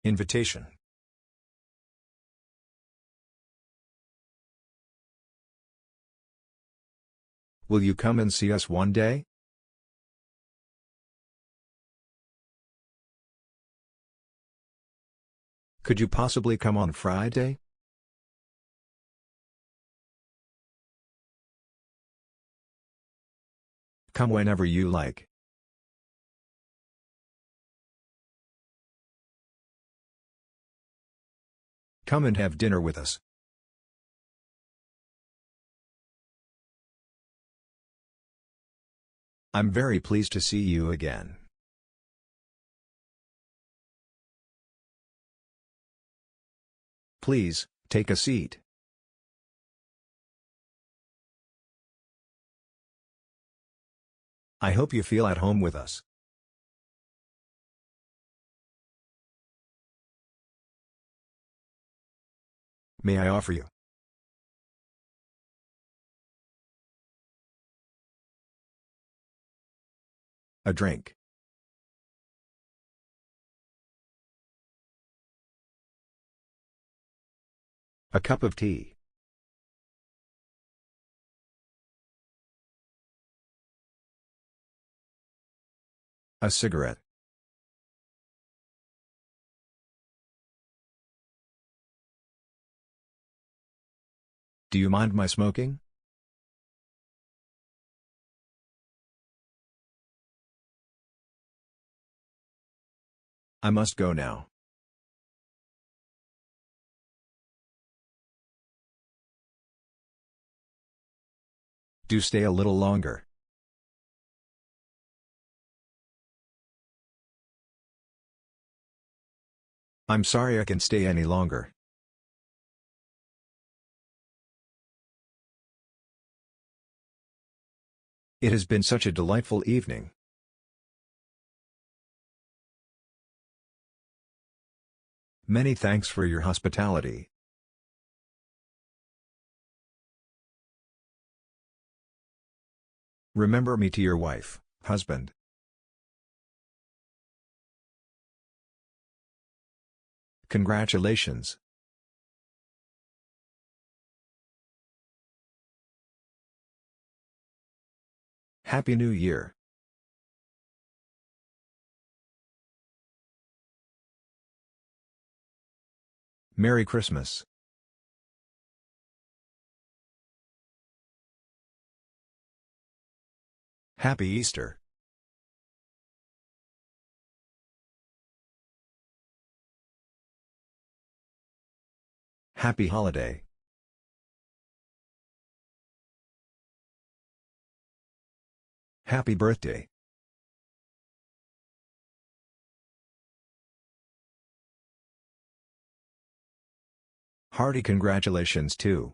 Invitation. Will you come and see us one day? Could you possibly come on Friday? Come whenever you like. Come and have dinner with us. I'm very pleased to see you again. Please, take a seat. I hope you feel at home with us. May I offer you? A drink. A cup of tea. A cigarette. Do you mind my smoking? I must go now. Do stay a little longer. I'm sorry I can't stay any longer. It has been such a delightful evening. Many thanks for your hospitality. Remember me to your wife, husband. Congratulations. Happy New Year. Merry Christmas. Happy Easter. Happy holiday. Happy birthday. Hearty congratulations too.